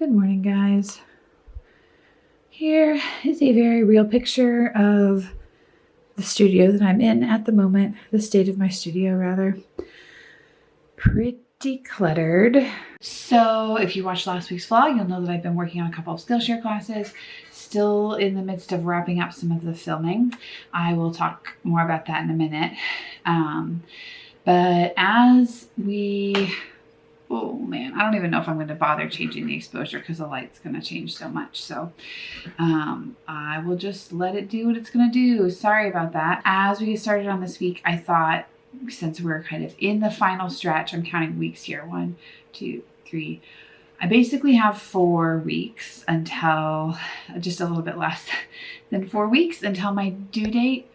Good morning, guys. Here is a very real picture of the studio that I'm in at the moment, the state of my studio rather. Pretty cluttered. So if you watched last week's vlog, you'll know that I've been working on a couple of Skillshare classes, still in the midst of wrapping up some of the filming. I will talk more about that in a minute. But as we... Oh man, I don't even know if I'm going to bother changing the exposure because the light's going to change so much. So I will just let it do what it's going to do. Sorry about that. As we get started on this week, I thought since we're kind of in the final stretch, I'm counting weeks here. 1, 2, 3. I basically have 4 weeks until, just a little bit less than 4 weeks until my due date.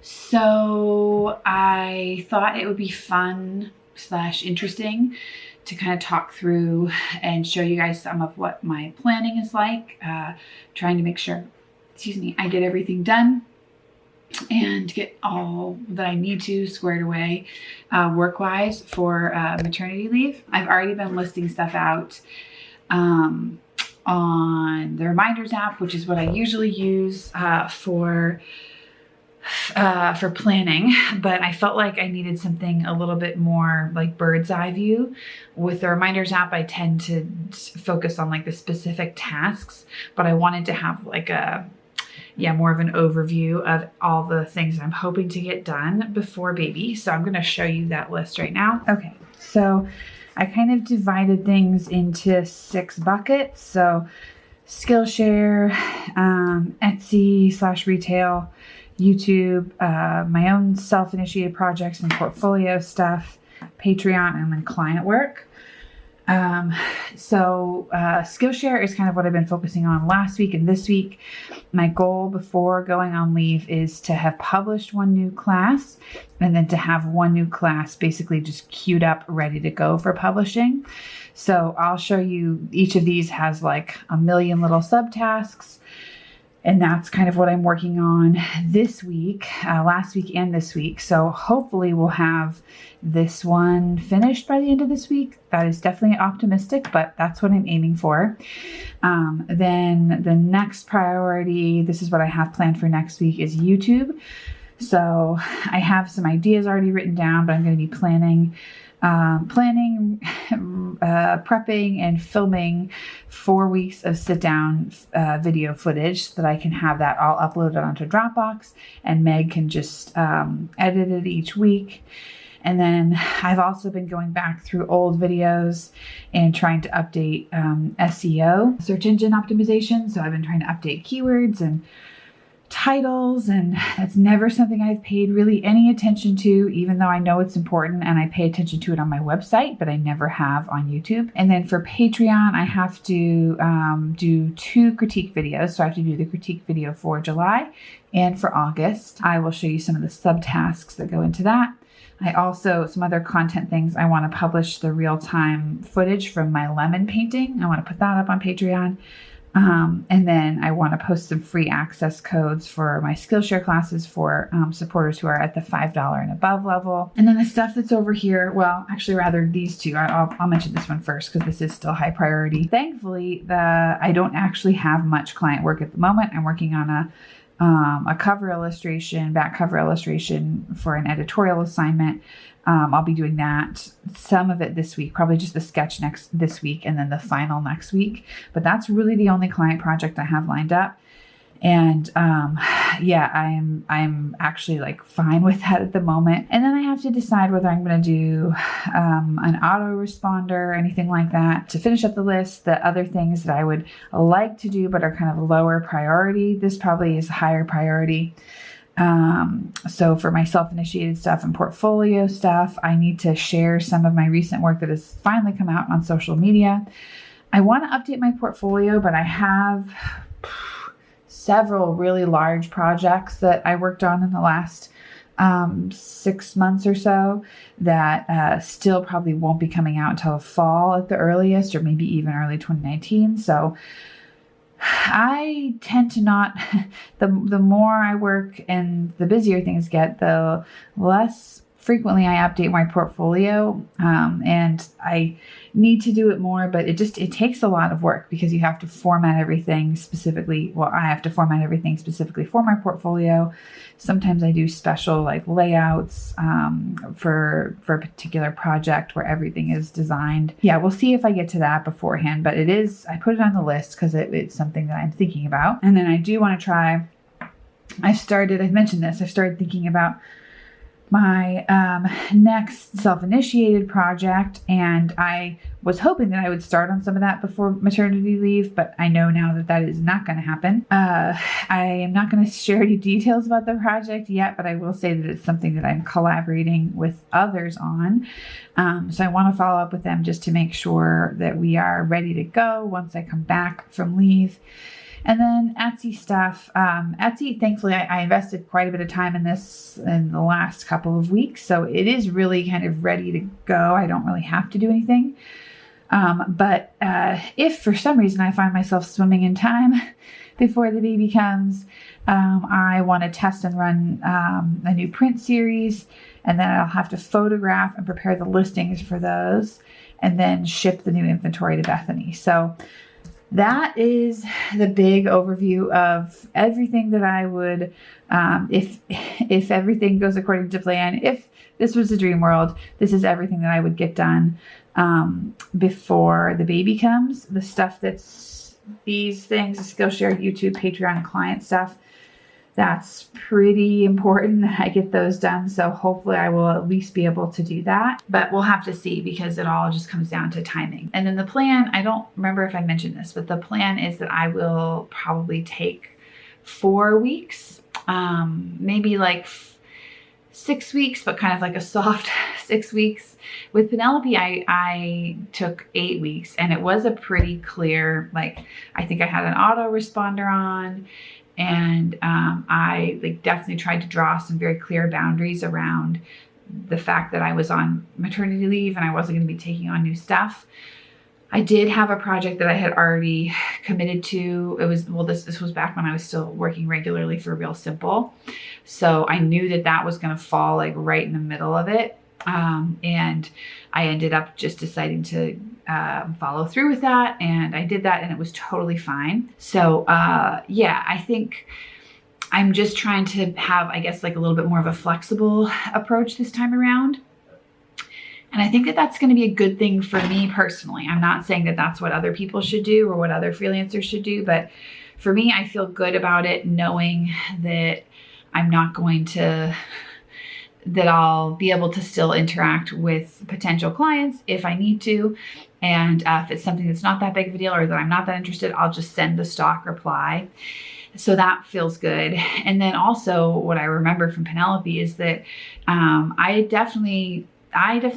So I thought it would be fun / interesting to kind of talk through and show you guys some of what my planning is like, trying to make sure, I get everything done and get all that I need to squared away work-wise for maternity leave. I've already been listing stuff out on the reminders app, which is what I usually use for planning, but I felt like I needed something a little bit more like bird's eye view. With the reminders app, I tend to focus on like the specific tasks, but I wanted to have like more of an overview of all the things I'm hoping to get done before baby. So I'm going to show you that list right now. Okay, so I kind of divided things into 6 buckets. So Skillshare, Etsy / retail, YouTube, my own self-initiated projects and portfolio stuff, Patreon, and then client work. So Skillshare is kind of what I've been focusing on last week and this week. My goal before going on leave is to have published 1 new class and then to have 1 new class basically just queued up, ready to go for publishing. So I'll show you, each of these has like a million little subtasks. And that's kind of what I'm working on this week, last week and this week. So hopefully we'll have this one finished by the end of this week. That is definitely optimistic, but that's what I'm aiming for. Then the next priority, this is what I have planned for next week, is YouTube. So I have some ideas already written down, but I'm going to be prepping and filming 4 weeks of sit-down video footage so that I can have that all uploaded onto Dropbox and Meg can just edit it each week. And then I've also been going back through old videos and trying to update SEO, search engine optimization. So I've been trying to update keywords and titles, and that's never something I've paid really any attention to, even though I know it's important and I pay attention to it on my website, but I never have on YouTube. And then for Patreon, I have to do 2 critique videos. So I have to do the critique video for July and for August. I will show you some of the subtasks that go into that. I also, some other content things, I want to publish the real-time footage from my lemon painting. I want to put that up on Patreon. And then I want to post some free access codes for my Skillshare classes for supporters who are at the $5 and above level. And then the stuff that's over here, well, actually rather these 2, I'll mention this one first because this is still high priority. Thankfully, I don't actually have much client work at the moment. I'm working on a cover illustration, back cover illustration for an editorial assignment. I'll be doing that, some of it this week, probably just the sketch this week and then the final next week. But that's really the only client project I have lined up. And I'm actually like fine with that at the moment. And then I have to decide whether I'm going to do an autoresponder or anything like that to finish up the list. The other things that I would like to do but are kind of lower priority, this probably is higher priority. So for my self-initiated stuff and portfolio stuff, I need to share some of my recent work that has finally come out on social media. I want to update my portfolio, but I have several really large projects that I worked on in the last 6 months or so that still probably won't be coming out until fall at the earliest, or maybe even early 2019. So I tend to not, the more I work and the busier things get, the less frequently I update my portfolio, and I need to do it more, but it takes a lot of work because you have to format everything specifically. Well, I have to format everything specifically for my portfolio. Sometimes I do special like layouts for a particular project where everything is designed. Yeah, we'll see if I get to that beforehand, but I put it on the list because it's something that I'm thinking about. And then I do want to try, I've mentioned this, I've started thinking about my next self-initiated project, and I was hoping that I would start on some of that before maternity leave, but I know now that is not going to happen. I am not going to share any details about the project yet, but I will say that it's something that I'm collaborating with others on. So I want to follow up with them just to make sure that we are ready to go once I come back from leave. And then Etsy stuff. Etsy, thankfully, I invested quite a bit of time in this in the last couple of weeks. So it is really kind of ready to go. I don't really have to do anything. But if for some reason I find myself swimming in time before the baby comes, I want to test and run a new print series. And then I'll have to photograph and prepare the listings for those and then ship the new inventory to Bethany. So that is the big overview of everything that I would, if everything goes according to plan, if this was a dream world, this is everything that I would get done before the baby comes. The stuff that's these things, the Skillshare, YouTube, Patreon, client stuff, that's pretty important that I get those done. So hopefully I will at least be able to do that, but we'll have to see because it all just comes down to timing. And then the plan, I don't remember if I mentioned this, but the plan is that I will probably take 4 weeks, maybe like 6 weeks, but kind of like a soft 6 weeks. With Penelope, I took 8 weeks, and it was a pretty clear, like, I think I had an autoresponder on, and I definitely tried to draw some very clear boundaries around the fact that I was on maternity leave and I wasn't going to be taking on new stuff. I did have a project that I had already committed to. It was, well, this was back when I was still working regularly for Real Simple. So I knew that was going to fall like right in the middle of it. And I ended up just deciding to follow through with that. And I did that and it was totally fine. So yeah, I think I'm just trying to have, I guess, like a little bit more of a flexible approach this time around. And I think that that's going to be a good thing for me personally. I'm not saying that that's what other people should do or what other freelancers should do, but for me, I feel good about it knowing that I'm not going to, that I'll be able to still interact with potential clients if I need to. And if it's something that's not that big of a deal or that I'm not that interested, I'll just send the stock reply. So that feels good. And then also what I remember from Penelope is that I definitely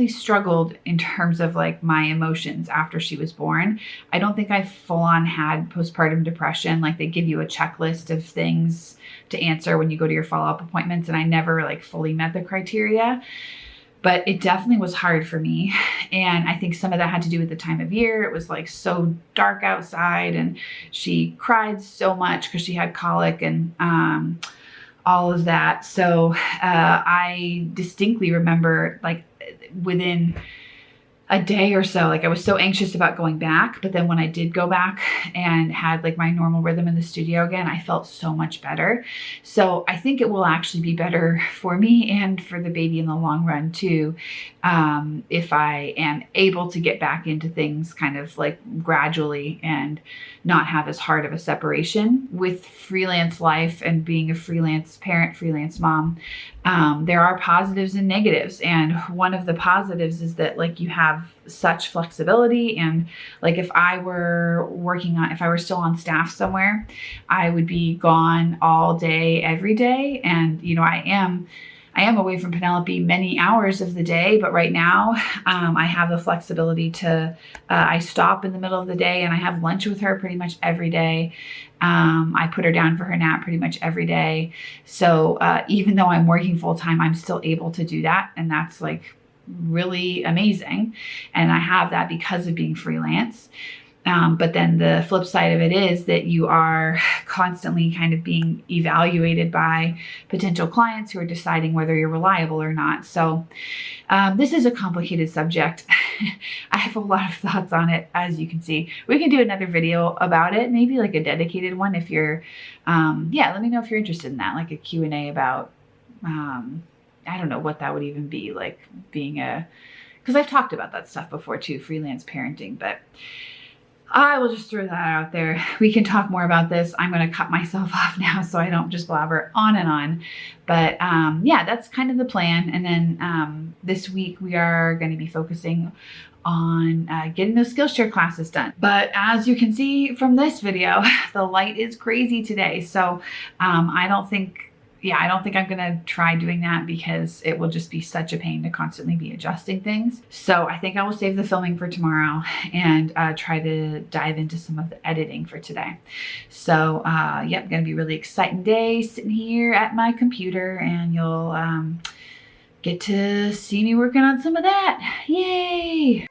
struggled in terms of like my emotions after she was born. I don't think I full on had postpartum depression. Like they give you a checklist of things to answer when you go to your follow-up appointments, and I never like fully met the criteria, but it definitely was hard for me. And I think some of that had to do with the time of year. It was like so dark outside and she cried so much because she had colic and all of that. So I distinctly remember like within a day or so, like I was so anxious about going back, but then when I did go back and had like my normal rhythm in the studio again, I felt so much better. So I think it will actually be better for me and for the baby in the long run too, if I am able to get back into things kind of like gradually and not have as hard of a separation. With freelance life and being a freelance parent, freelance mom, there are positives and negatives. And one of the positives is that like you have such flexibility. And like if I were still on staff somewhere, I would be gone all day, every day. And, you know, I am away from Penelope many hours of the day, but right now I have the flexibility to, I stop in the middle of the day and I have lunch with her pretty much every day. I put her down for her nap pretty much every day. So even though I'm working full time, I'm still able to do that. And that's like really amazing. And I have that because of being freelance. But then the flip side of it is that you are constantly kind of being evaluated by potential clients who are deciding whether you're reliable or not. So this is a complicated subject. I have a lot of thoughts on it, as you can see. We can do another video about it, maybe like a dedicated one if you're, yeah, let me know if you're interested in that, like a Q&A about, I don't know what that would even be, like being because I've talked about that stuff before too, freelance parenting, but I will just throw that out there. We can talk more about this. I'm going to cut myself off now so I don't just blabber on and on. But yeah, that's kind of the plan. And then this week we are going to be focusing on getting those Skillshare classes done. But as you can see from this video, the light is crazy today. So I don't think I'm gonna try doing that because it will just be such a pain to constantly be adjusting things. So I think I will save the filming for tomorrow and try to dive into some of the editing for today. So yep, gonna be a really exciting day sitting here at my computer, and you'll get to see me working on some of that. Yay!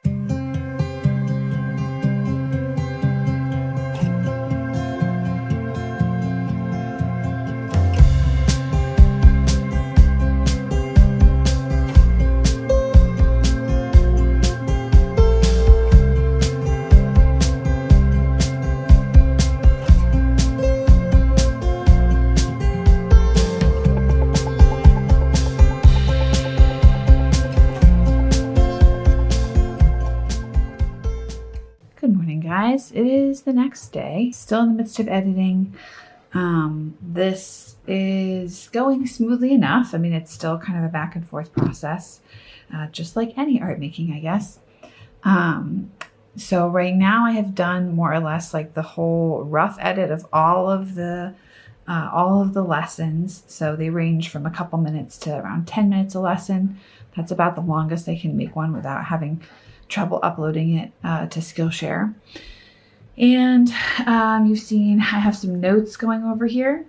Guys, it is the next day, still in the midst of editing. This is going smoothly enough. I mean, it's still kind of a back and forth process, just like any art making, I guess. So right now I have done more or less like the whole rough edit of all of the lessons. So they range from a couple minutes to around 10 minutes a lesson. That's about the longest I can make one without having trouble uploading it to Skillshare. And you've seen I have some notes going over here.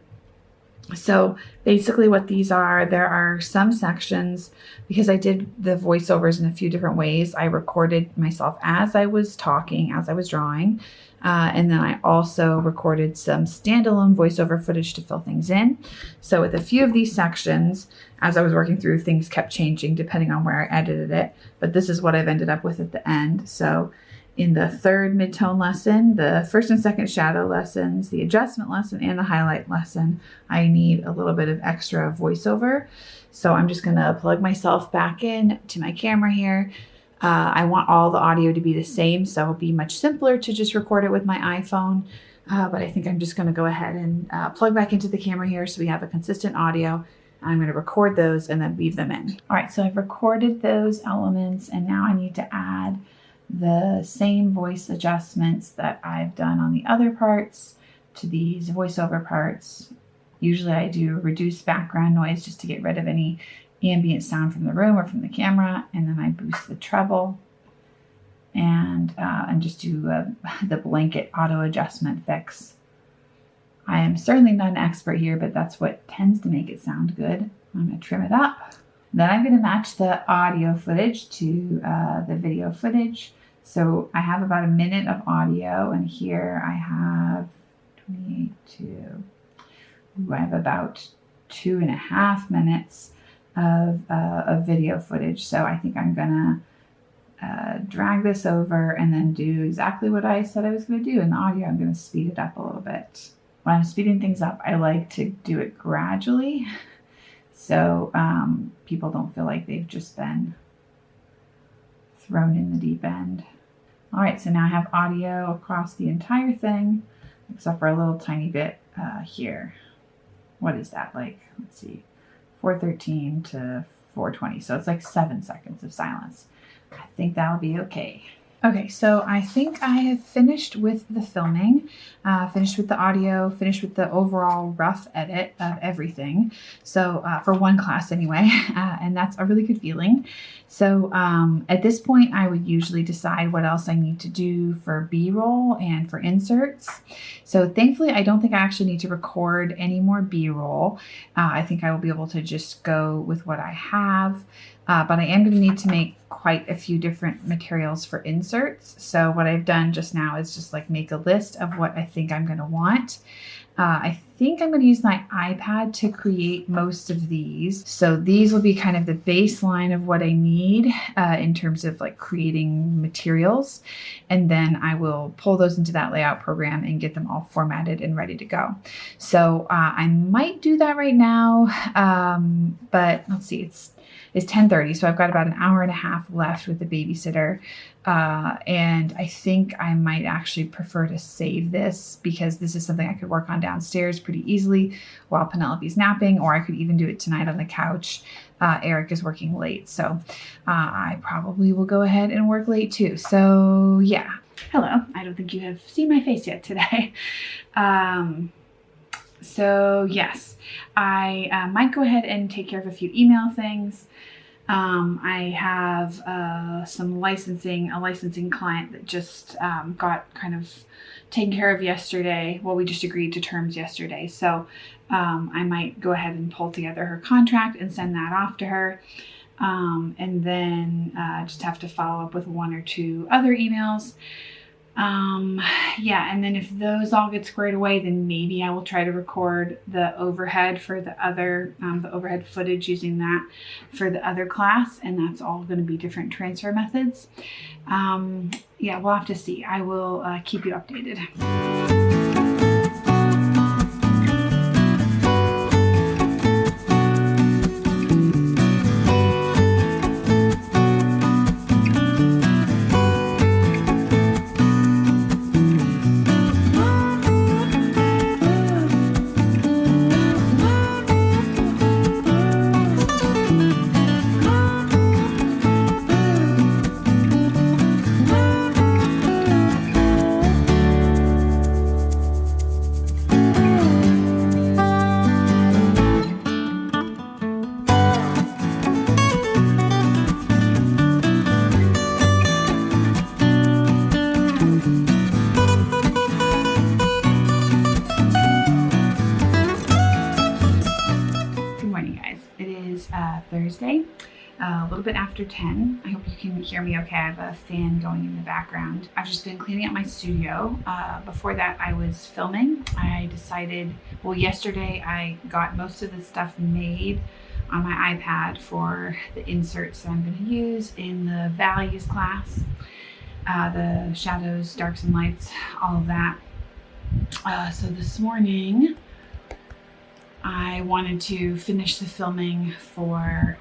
So basically what these are, there are some sections, because I did the voiceovers in a few different ways. I recorded myself as I was talking, as I was drawing. And then I also recorded some standalone voiceover footage to fill things in. So with a few of these sections, as I was working through, things kept changing depending on where I edited it. But this is what I've ended up with at the end. So in the third mid-tone lesson, the first and second shadow lessons, the adjustment lesson, and the highlight lesson, I need a little bit of extra voiceover. So I'm just going to plug myself back in to my camera here. I want all the audio to be the same, so it'll be much simpler to just record it with my iPhone. But I think I'm just going to go ahead and plug back into the camera here so we have a consistent audio. I'm going to record those and then weave them in. All right, so I've recorded those elements, and now I need to add the same voice adjustments that I've done on the other parts to these voiceover parts. Usually I do reduce background noise just to get rid of any ambient sound from the room or from the camera, and then I boost the treble and just do the blanket auto adjustment fix. I am certainly not an expert here, but that's what tends to make it sound good. I'm going to trim it up. Then I'm going to match the audio footage to the video footage. So I have about a minute of audio, and here I have 22. I have about 2.5 minutes of video footage. So I think I'm gonna drag this over and then do exactly what I said I was gonna do in the audio. I'm gonna speed it up a little bit. When I'm speeding things up, I like to do it gradually, so people don't feel like they've just been thrown in the deep end. All right, so now I have audio across the entire thing, except for a little tiny bit here. What is that like? Let's see, 4:13 to 4:20. So it's like 7 seconds of silence. I think that'll be okay. Okay, so I think I have finished with the filming, finished with the audio, finished with the overall rough edit of everything. So for one class anyway, and that's a really good feeling. So at this point, I would usually decide what else I need to do for B-roll and for inserts. So thankfully, I don't think I actually need to record any more B-roll. I think I will be able to just go with what I have. But I am going to need to make quite a few different materials for inserts. So what I've done just now is just like make a list of what I think I'm going to want. I think I'm going to use my iPad to create most of these. So these will be kind of the baseline of what I need in terms of like creating materials. And then I will pull those into that layout program and get them all formatted and ready to go. So I might do that right now, but let's see, it's 10:30, so I've got about an hour and a half left with the babysitter. And I think I might actually prefer to save this because this is something I could work on downstairs pretty easily while Penelope's napping, or I could even do it tonight on the couch. Eric is working late, so I probably will go ahead and work late too. So yeah. Hello, I don't think you have seen my face yet today. So yes, I might go ahead and take care of a few email things. I have a licensing client that just got kind of taken care of yesterday. Well, we just agreed to terms yesterday. So I might go ahead and pull together her contract and send that off to her. And then just have to follow up with 1 or 2 other emails. Yeah, and then if those all get squared away, then maybe I will try to record the overhead for the other, the overhead footage using that for the other class, and that's all going to be different transfer methods. Yeah, we'll have to see. I will keep you updated. Thursday, a little bit after 10. I hope you can hear me okay. I have a fan going in the background. I've just been cleaning up my studio. Before that, I was filming. I decided, well, yesterday I got most of the stuff made on my iPad for the inserts that I'm going to use in the values class, the shadows, darks and lights, all of that. So this morning, I wanted to finish the filming for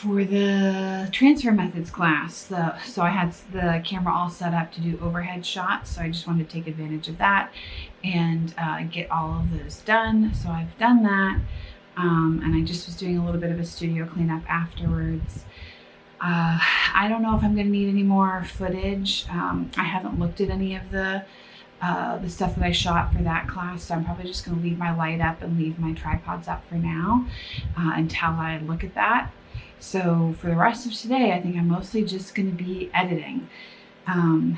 the transfer methods class. So I had the camera all set up to do overhead shots. So I just wanted to take advantage of that and get all of those done. So I've done that. And I just was doing a little bit of a studio cleanup afterwards. I don't know if I'm going to need any more footage. I haven't looked at any of the stuff that I shot for that class, so I'm probably just going to leave my light up and leave my tripods up for now until I look at that. So for the rest of today, I think I'm mostly just going to be editing. Yeah,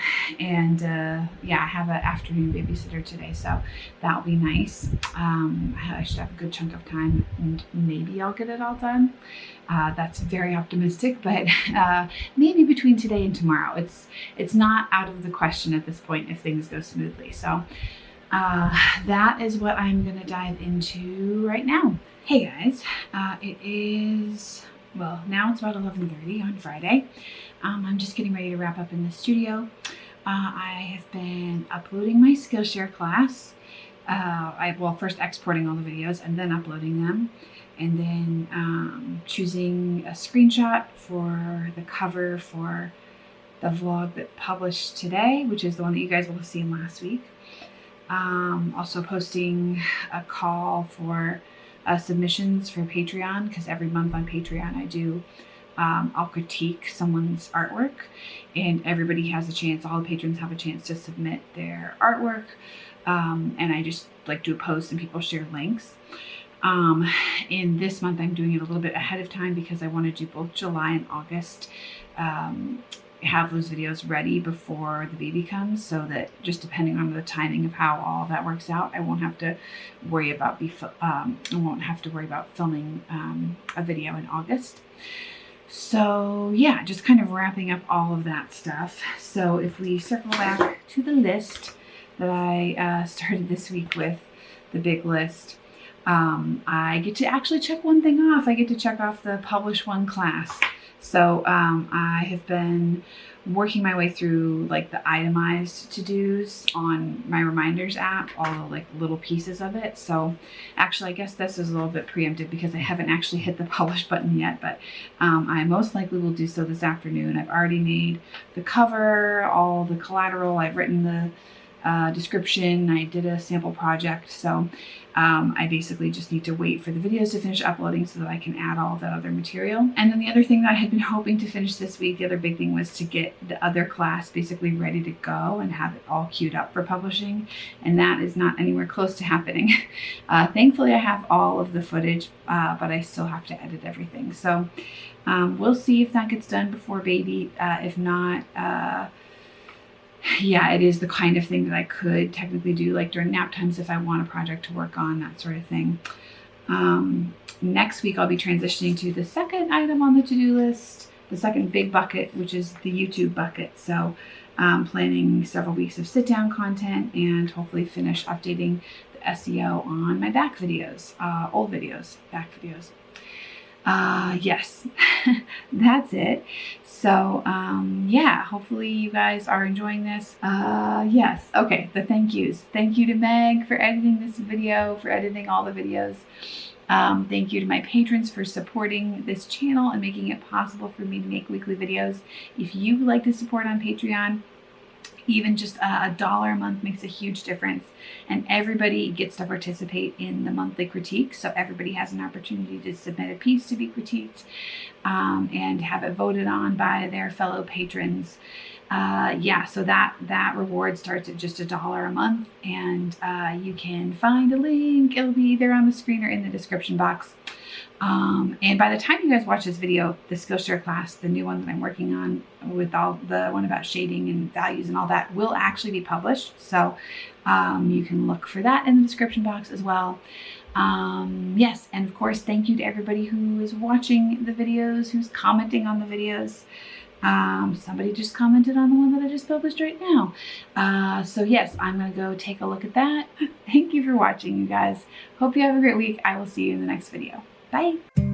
I have an afternoon babysitter today, so that'll be nice. I should have a good chunk of time and maybe I'll get it all done. That's very optimistic, but maybe between today and tomorrow. It's not out of the question at this point if things go smoothly. So that is what I'm going to dive into right now. Hey guys, it is, well, now it's about 11:30 on Friday. I'm just getting ready to wrap up in the studio. I have been uploading my Skillshare class. First exporting all the videos and then uploading them. And then choosing a screenshot for the cover for the vlog that published today, which is the one that you guys will have seen last week. Also posting a call for submissions for Patreon, because every month on Patreon I do I'll critique someone's artwork, and everybody has a chance, all the patrons have a chance to submit their artwork, and I just like do a post and people share links. In this month I'm doing it a little bit ahead of time because I want to do both July and August, have those videos ready before the baby comes, so that just depending on the timing of how all that works out, I won't have to worry about filming a video in August. So yeah, just kind of wrapping up all of that stuff. So if we circle back to the list that I started this week with, the big list, I get to actually check one thing off. I get to check off the publish one class. So I have been working my way through like the itemized to-dos on my reminders app, all the like little pieces of it. So actually, I guess this is a little bit preempted because I haven't actually hit the publish button yet, but I most likely will do so this afternoon. I've already made the cover, all the collateral, I've written the description, I did a sample project. So I basically just need to wait for the videos to finish uploading so that I can add all that other material. And then the other thing that I had been hoping to finish this week, the other big thing, was to get the other class basically ready to go and have it all queued up for publishing. And that is not anywhere close to happening. Thankfully, I have all of the footage, but I still have to edit everything. So we'll see if that gets done before baby. If not, yeah, it is the kind of thing that I could technically do like during nap times if I want a project to work on, that sort of thing. Next week, I'll be transitioning to the second item on the to-do list, the second big bucket, which is the YouTube bucket. So planning several weeks of sit-down content and hopefully finish updating the SEO on my back videos, old videos, back videos. Yes, that's it. So, yeah, hopefully you guys are enjoying this. Yes. Okay. The thank yous. Thank you to Meg for editing this video, for editing all the videos. Thank you to my patrons for supporting this channel and making it possible for me to make weekly videos. If you would like to support on Patreon, even just $1 a month makes a huge difference, and everybody gets to participate in the monthly critique. So everybody has an opportunity to submit a piece to be critiqued and have it voted on by their fellow patrons. Yeah, so that reward starts at just $1 a month, and you can find a link. It'll be either on the screen or in the description box. And by the time you guys watch this video, the Skillshare class, the new one that I'm working on with all the one about shading and values and all that, will actually be published. So you can look for that in the description box as well. Yes, and of course, thank you to everybody who is watching the videos, who's commenting on the videos. Somebody just commented on the one that I just published right now. So yes, I'm going to go take a look at that. Thank you for watching, you guys. Hope you have a great week. I will see you in the next video. Bye.